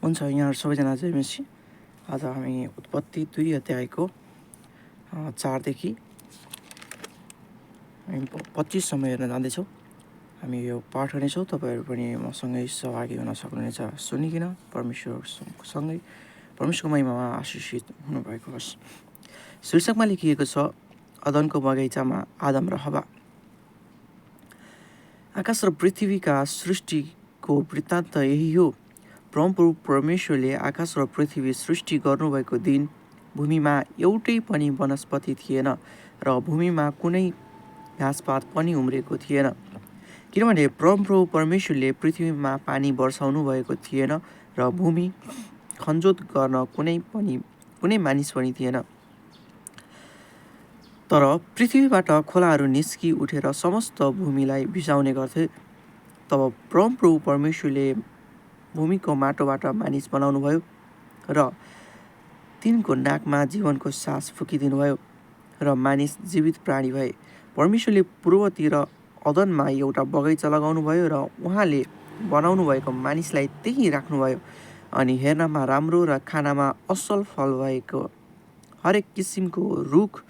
हुन्छ यहाँहरू सबैजना जय मसी। आज हामी उत्पत्ति 2 अध्यायको 4 देखि हामी 25 सम्म हेर्न जाँदैछौँ। हामी यो पाठ गर्नेछौँ। तपाईँहरू पनि मसँगै सहभागी हुन सक्नुहुनेछ सुनिकन परमेश्वरसँगै परमेश्वरको महिमामा आशिषित हुनुभएको होस्। शीर्षकमा लेखिएको छ अदनको बगैँचामा आदम र हवा। आकाश र पृथ्वीका सृष्टिको वृत्तान्त यही हो। परमप्रभु परमेश्वरले आकाश र पृथ्वी सृष्टि गर्नुभएको दिन भूमिमा एउटै पनि वनस्पति थिएन र भूमिमा कुनै घाँसपात पनि उम्रेको थिएन, किनभने परमप्रभु परमेश्वरले पृथ्वीमा पानी वर्षाउनु भएको थिएन र भूमि खनजोत गर्न कुनै मानिस पनि थिएन। तर पृथ्वीबाट खोलाहरू निस्कि उठेर समस्त भूमिलाई भिजाउने गर्थे। तब परमप्रभु परमेश्वरले भूमिको माटोबाट मानिस बनाउनुभयो र तिनको नाकमा जीवनको सास फुकिदिनुभयो र मानिस जीवित प्राणी भए। परमेश्वरले पूर्वतिर अदनमा एउटा बगैँचा लगाउनुभयो र उहाँले बनाउनु भएको मानिसलाई त्यही राख्नुभयो। अनि हेर्नमा राम्रो र खानामा असल फल भएको हरेक किसिमको रुख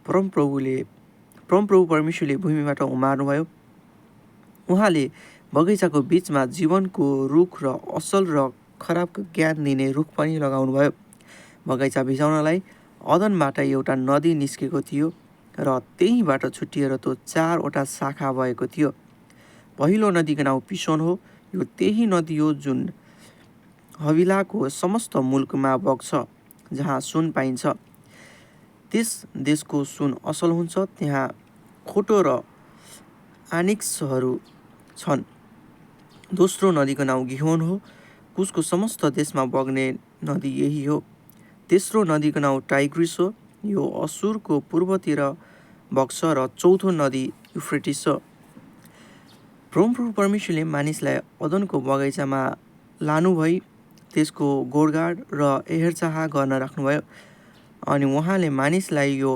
परमप्रभु परमेश्वरले भूमिबाट उमार्नुभयो। उहाँले बगैँचाको बिचमा जीवनको रुख र असल र खराबको ज्ञान दिने रुख पनि लगाउनुभयो। बगैँचा भिजाउनलाई अदनबाट एउटा नदी निस्केको थियो र त्यहीँबाट छुट्टिएर त्यो 4वटा शाखा भएको थियो। पहिलो नदीको नाउँ पिसोन हो। यो त्यही नदी हो जुन हविलाको समस्त मुल्कमा बग्छ, जहाँ सुन पाइन्छ। त्यस देशको सुन असल हुन्छ, त्यहाँ खोटो र आनिक्सहरू छन्। दोस्रो नदीको नाउँ गिहोन हो। कुसको समस्त देशमा बग्ने नदी यही हो। तेस्रो नदीको नाउँ टाइग्रिस हो। यो असुरको पूर्वतिर बग्छ र चौथो नदी युफ्रेटिस हो। परमप्रभु परमेश्वरले मानिसलाई अदनको बगैँचामा लानुभई त्यसको गोडगाड र हेरचाह गर्न राख्नुभयो। अनि उहाँले मानिसलाई यो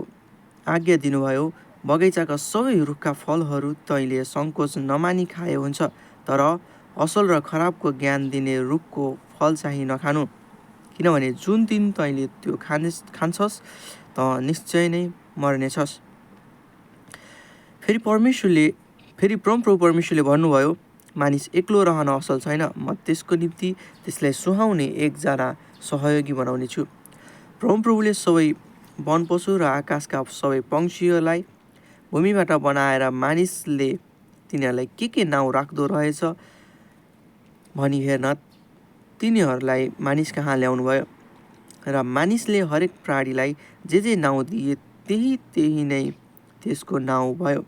आज्ञा दिनुभयो, बगैँचाका सबै रुखका फलहरू तैँले सङ्कोच नमानी खाए हुन्छ, तर असल र खराबको ज्ञान दिने रुखको फल चाहिँ नखानु, किनभने जुन दिन तैँले त्यो खान्छस् त निश्चय नै मर्नेछस्। फेरि परमप्रभु परमेश्वरले भन्नुभयो, मानिस एक्लो रहन असल छैन, म त्यसको निम्ति त्यसलाई सुहाउने एकजना सहयोगी बनाउने छु। परमप्रभुले सबै वनपशु र आकाशका सबै पक्षीहरूलाई भूमिबाट बनाएर मानिसले तिनीहरूलाई के नाउँ राख्दो रहेछ भनी हेर्न तिनीहरूलाई मानिस कहाँ ल्याउनुभयो र मानिसले हरेक प्राणीलाई जे नाउँ दिए त्यही नै त्यसको नाउँ भयो।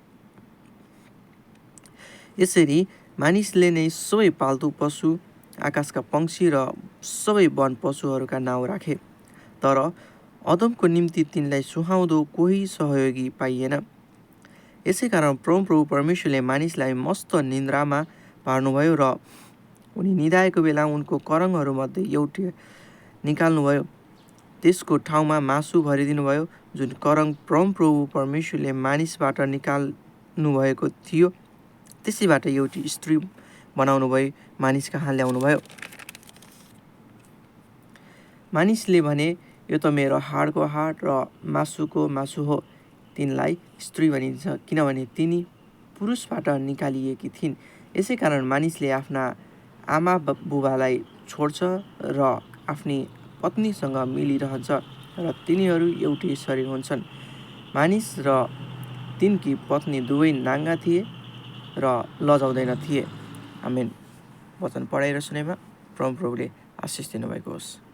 यसरी मानिसले नै सबै पाल्तु पशु, आकाशका पक्षी र सबै वन पशुहरूका नाउँ राखे। तर अदमको निम्ति तिनलाई सुहाउँदो कोही सहयोगी पाइएन। यसै कारण परमप्रभु परमेश्वरले मानिसलाई मस्त निन्द्रामा पार्नुभयो र उनी निदाएको बेला उनको करङहरूमध्ये एउटै निकाल्नुभयो। त्यसको ठाउँमा मासु भरिदिनुभयो। जुन करङ परमप्रभु परमेश्वरले मानिसबाट निकाल्नुभएको थियो, त्यसैबाट एउटी स्त्री बनाउनु भई मानिस कहाँ ल्याउनुभयो। मानिसले भने, यो त मेरो हाडको हाड र मासुको मासु हो। तिनलाई स्त्री भनिन्छ, किनभने तिनी पुरुषबाट निकालिएकी थिइन्। यसै कारण मानिसले आफ्ना आमा बुबालाई छोड्छ र आफ्नी पत्नीसँग मिलिरहन्छ र तिनीहरू एउटै शरीर हुन्छन्। मानिस र तिनकी पत्नी दुवै नाङ्गा थिए र लजाउँदैन थिए। आमेन। वचन पढाइ र सुनेमा परमप्रभुले आशिष दिनुभएको होस्।